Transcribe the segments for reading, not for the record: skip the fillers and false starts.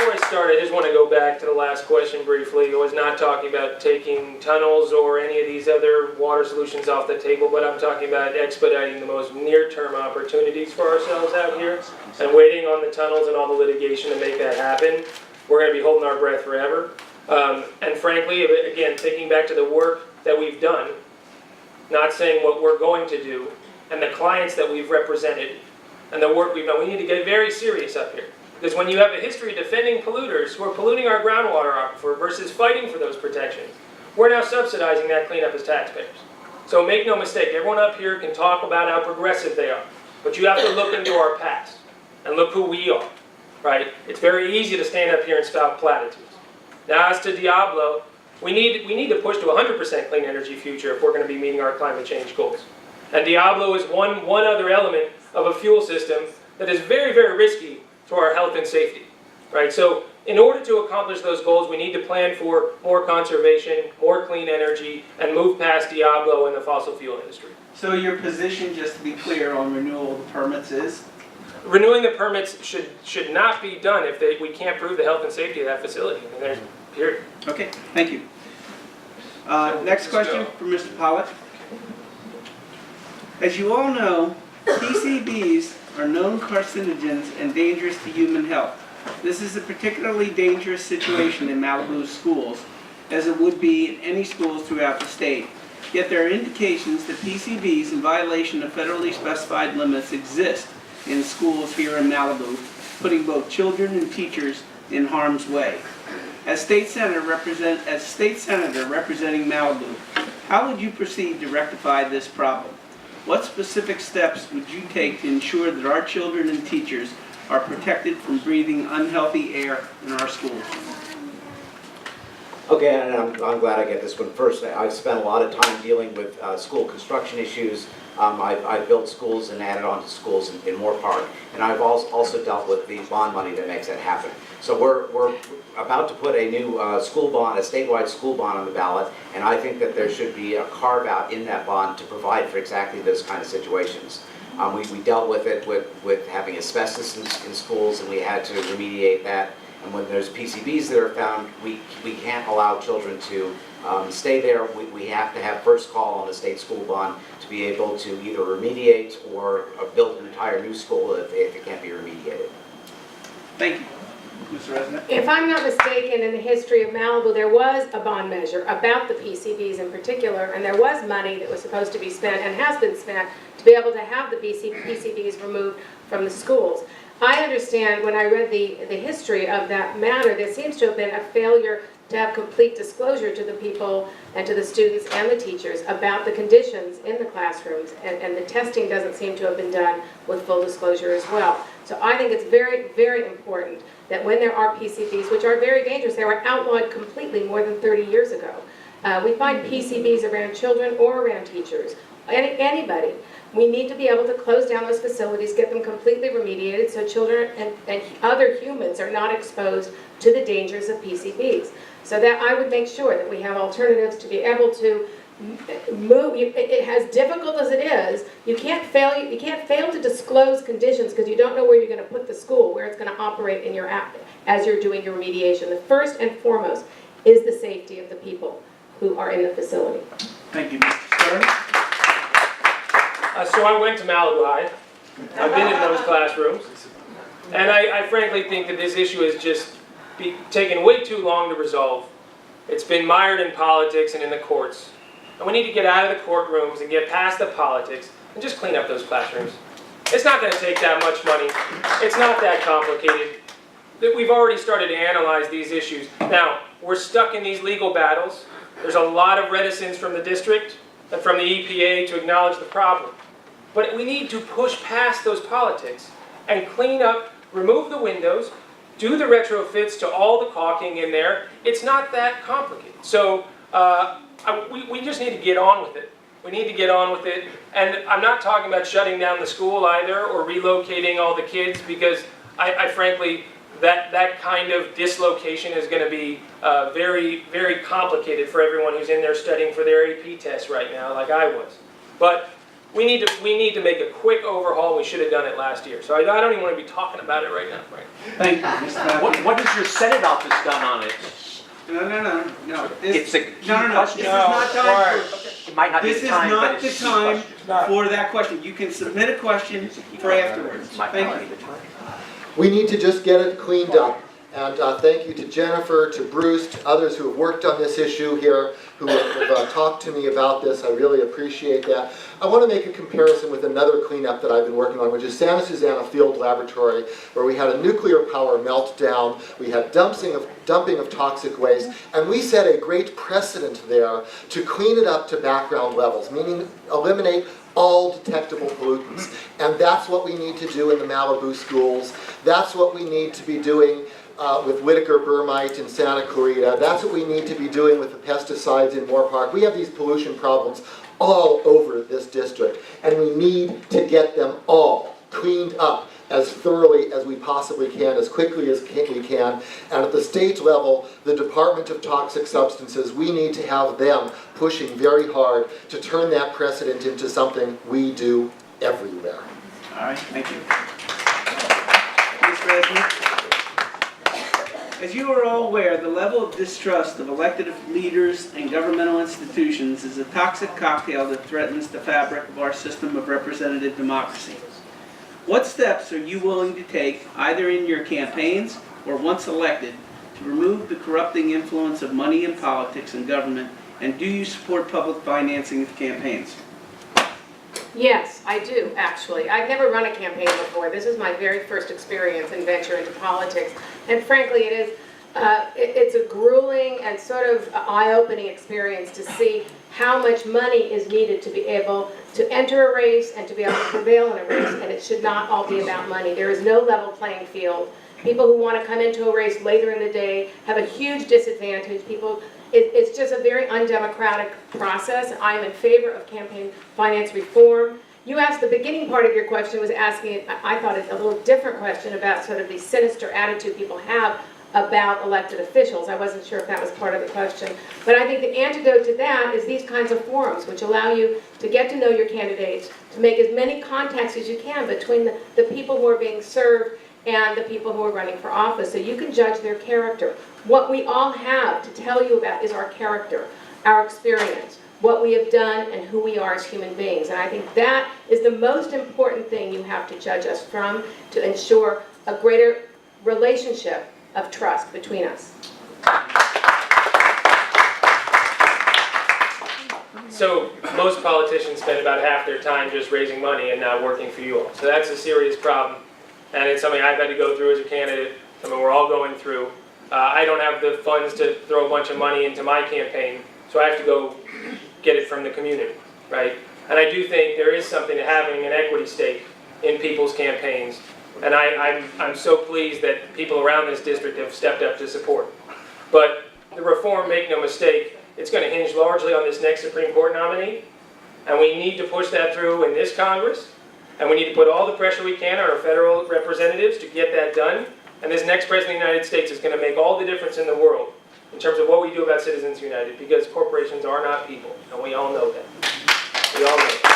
I start, I just want to go back to the last question briefly. I was not talking about taking tunnels or any of these other water solutions off the table, but I'm talking about expediting the most near-term opportunities for ourselves out here and waiting on the tunnels and all the litigation to make that happen. We're going to be holding our breath forever. And frankly, again, thinking back to the work that we've done, not saying what we're going to do, and the clients that we've represented, and the work we've done, we need to get very serious up here. Because when you have a history of defending polluters who are polluting our groundwater aquifer versus fighting for those protections, we're now subsidizing that cleanup as taxpayers. So make no mistake, everyone up here can talk about how progressive they are, but you have to look into our past and look who we are, right? It's very easy to stand up here and spout platitudes. Now as to Diablo, we need to push to 100% clean energy future if we're going to be meeting our climate change goals. And Diablo is one other element of a fuel system that is very, very risky to our health and safety, right? So in order to accomplish those goals, we need to plan for more conservation, more clean energy, and move past Diablo and the fossil fuel industry. So your position, just to be clear, on renewal of the permits is? Renewing the permits should not be done if we can't prove the health and safety of that facility. I mean, there's period. Okay, thank you. Next question from Mr. Pollitt. As you all know, PCBs are known carcinogens and dangerous to human health. This is a particularly dangerous situation in Malibu's schools, as it would be in any schools throughout the state. Yet there are indications that PCBs in violation of federally specified limits exist in schools here in Malibu, putting both children and teachers in harm's way. As state senator representing Malibu, how would you proceed to rectify this problem? What specific steps would you take to ensure that our children and teachers are protected from breathing unhealthy air in our schools? Okay, and I'm glad I get this one first. I've spent a lot of time dealing with school construction issues. I've built schools and added on to schools in Moore Park, and I've also dealt with the bond money that makes that happen. So we're about to put a new school bond, a statewide school bond on the ballot, and I think that there should be a carve-out in that bond to provide for exactly those kind of situations. We dealt with it with having asbestos in schools, and we had to remediate that. And when there's PCBs that are found, we can't allow children to stay there. We have to have first call on the state school bond to be able to either remediate or build an entire new school if it can't be remediated. Thank you. Mr. Resnick? If I'm not mistaken, in the history of Malibu, there was a bond measure about the PCBs in particular, and there was money that was supposed to be spent and has been spent to be able to have the PCBs removed from the schools. I understand when I read the history of that matter, there seems to have been a failure to have complete disclosure to the people and to the students and the teachers about the conditions in the classrooms, and the testing doesn't seem to have been done with full disclosure as well. So I think it's very, very important that when there are PCBs, which are very dangerous, they were outlawed completely more than 30 years ago. We find PCBs around children or around teachers, anybody. We need to be able to close down those facilities, get them completely remediated so children and other humans are not exposed to the dangers of PCBs. So that I would make sure that we have alternatives to be able to move. As difficult as it is, you can't fail to disclose conditions because you don't know where you're going to put the school, where it's going to operate in your as you're doing your remediation. The first and foremost is the safety of the people who are in the facility. Thank you, Mr. Stern. So I went to Malibu High. I've been in those classrooms. And I frankly think that this issue has just taken way too long to resolve. It's been mired in politics and in the courts. And we need to get out of the courtrooms and get past the politics and just clean up those classrooms. It's not going to take that much money. It's not that complicated. We've already started to analyze these issues. Now, we're stuck in these legal battles. There's a lot of reticence from the district and from the EPA to acknowledge the problem. But we need to push past those politics and clean up, remove the windows, do the retrofits to all the caulking in there. It's not that complicated. So we just need to get on with it. We need to get on with it. And I'm not talking about shutting down the school either or relocating all the kids, because I frankly, that kind of dislocation is going to be very, very complicated for everyone who's in there studying for their AP test right now, like I was. But we need to make a quick overhaul. We should have done it last year. So I don't even want to be talking about it right now. Right? Thank you, Mr. Matthews. What has your Senate office done on it? No. It's a key No. question. This is not time for, It might not be this the is time, but not it's the a key time question. for that question. You can submit a question for afterwards. Might Thank not you. be the time. We need to just get it cleaned up. And thank you to Jennifer, to Bruce, to others who have worked on this issue here, who have talked to me about this. I really appreciate that. I want to make a comparison with another cleanup that I've been working on, which is Santa Susana Field Laboratory, where we had a nuclear power meltdown, we had dumping of toxic waste, and we set a great precedent there to clean it up to background levels, meaning eliminate all detectable pollutants. And that's what we need to do in the Malibu schools. That's what we need to be doing with Whitaker Burmite in Santa Clarita. That's what we need to be doing with the pesticides in Moore Park. We have these pollution problems all over this district, and we need to get them all cleaned up as thoroughly as we possibly can, as quickly as we can. And at the state level, the Department of Toxic Substances, we need to have them pushing very hard to turn that precedent into something we do everywhere. All right, thank you. Mr. Esmond? As you are all aware, the level of distrust of elected leaders and governmental institutions is a toxic cocktail that threatens the fabric of our system of representative democracy. What steps are you willing to take, either in your campaigns or once elected, to remove the corrupting influence of money in politics and government, and do you support public financing of campaigns? Yes, I do, actually. I've never run a campaign before. This is my very first experience and venture into politics. And frankly, it's a grueling and sort of eye-opening experience to see how much money is needed to be able to enter a race and to be able to prevail in a race. And it should not all be about money. There is no level playing field. People who want to come into a race later in the day have a huge disadvantage. It's just a very undemocratic process. I'm in favor of campaign finance reform. You asked, the beginning part of your question was asking, I thought it's a little different question about sort of the sinister attitude people have about elected officials. I wasn't sure if that was part of the question. But I think the antidote to that is these kinds of forums, which allow you to get to know your candidates, to make as many contacts as you can between the people who are being served and the people who are running for office, so you can judge their character. What we all have to tell you about is our character, our experience, what we have done, and who we are as human beings. And I think that is the most important thing you have to judge us from to ensure a greater relationship of trust between us. So most politicians spend about half their time just raising money and not working for you all. So that's a serious problem. And it's something I've had to go through as a candidate, something we're all going through. I don't have the funds to throw a bunch of money into my campaign, so I have to go get it from the community, right? And I do think there is something to having an equity stake in people's campaigns. And I'm so pleased that people around this district have stepped up to support. But the reform, make no mistake, it's going to hinge largely on this next Supreme Court nominee. And we need to push that through in this Congress. And we need to put all the pressure we can on our federal representatives to get that done. And this next President of the United States is going to make all the difference in the world in terms of what we do about Citizens United, because corporations are not people, and we all know that. We all know that.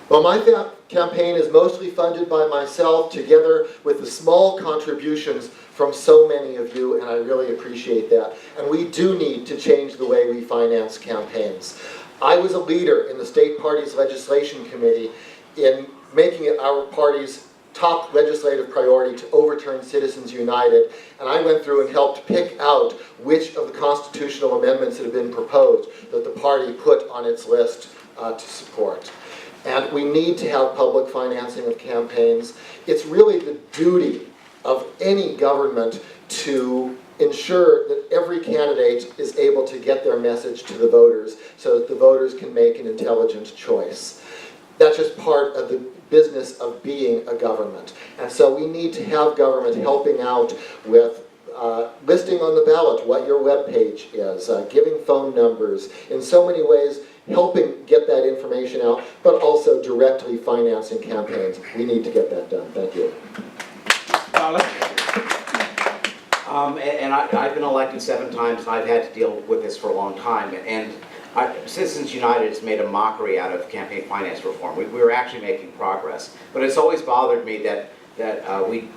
Well, my campaign is mostly funded by myself, together with the small contributions from so many of you, and I really appreciate that. And we do need to change the way we finance campaigns. I was a leader in the state party's legislation committee in making it our party's top legislative priority to overturn Citizens United, and I went through and helped pick out which of the constitutional amendments that have been proposed that the party put on its list to support. And we need to have public financing of campaigns. It's really the duty of any government to ensure that every candidate is able to get their message to the voters so that the voters can make an intelligent choice. That's just part of the business of being a government. And so we need to have government helping out with listing on the ballot what your web page is, giving phone numbers, in so many ways helping get that information out, but also directly financing campaigns. We need to get that done. Thank you. I've been elected 7 times, and I've had to deal with this for a long time. And Citizens United has made a mockery out of campaign finance reform. We were actually making progress. But it's always bothered me that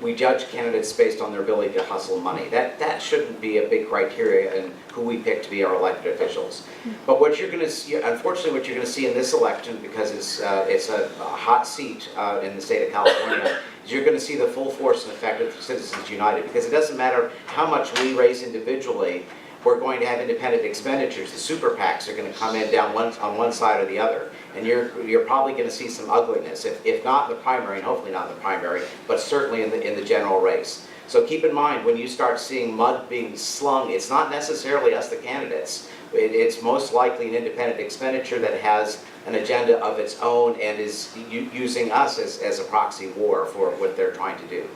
we judge candidates based on their ability to hustle money. That shouldn't be a big criteria in who we pick to be our elected officials. But what you're going to see, unfortunately, what you're going to see in this election, because it's a hot seat in the state of California, is you're going to see the full force and effect of Citizens United. Because it doesn't matter how much we raise individually, we're going to have independent expenditures. The super PACs are going to come in down on one side or the other. And you're probably going to see some ugliness, if not in the primary, and hopefully not in the primary, but certainly in the general race. So keep in mind, when you start seeing mud being slung, it's not necessarily us, the candidates. It's most likely an independent expenditure that has an agenda of its own and is using us as a proxy war for what they're trying to do.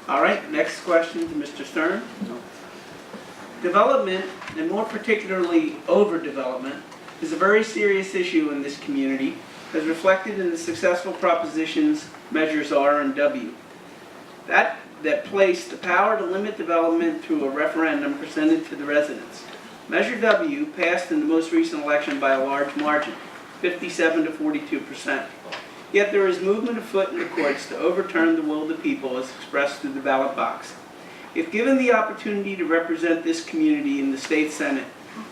All right, next question to Mr. Stern. Development, and more particularly overdevelopment, is a very serious issue in this community, as reflected in the successful propositions Measures R and W. That placed the power to limit development through a referendum presented to the residents. Measure W passed in the most recent election by a large margin, 57 to 42%. Yet there is movement afoot in the courts to overturn the will of the people as expressed through the ballot box. If given the opportunity to represent this community in the state senate,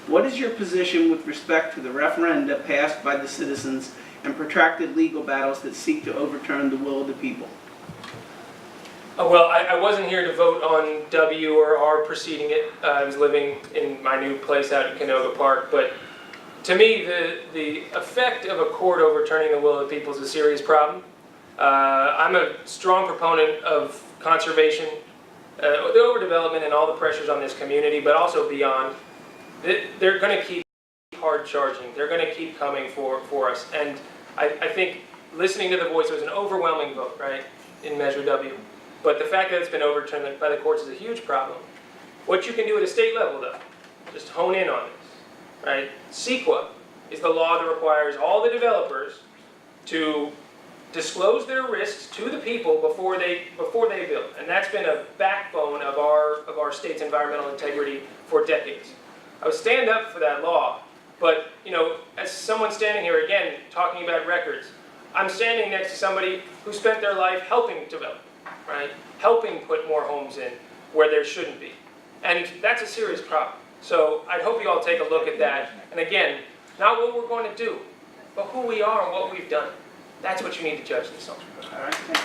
what is your position with respect to the referenda passed by the citizens and protracted legal battles that seek to overturn the will of the people? Well, I wasn't here to vote on W or R preceding it. I was living in my new place out in Canoga Park. But to me, the effect of a court overturning the will of the people is a serious problem. I'm a strong proponent of conservation, the overdevelopment and all the pressures on this community, but also beyond. They're going to keep hard charging. They're going to keep coming for us. And I think listening to the voice was an overwhelming vote, right, in Measure W. But the fact that it's been overturned by the courts is a huge problem. What you can do at a state level, though, just hone in on this, right? CEQA is the law that requires all the developers to disclose their risks to the people before they build. And that's been a backbone of our state's environmental integrity for decades. I would stand up for that law, but as someone standing here again talking about records, I'm standing next to somebody who spent their life helping develop, right? Helping put more homes in where there shouldn't be. And that's a serious problem. So I hope you all take a look at that. And again, not what we're going to do, but who we are and what we've done. That's what you need to judge this on. All right, thank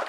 you.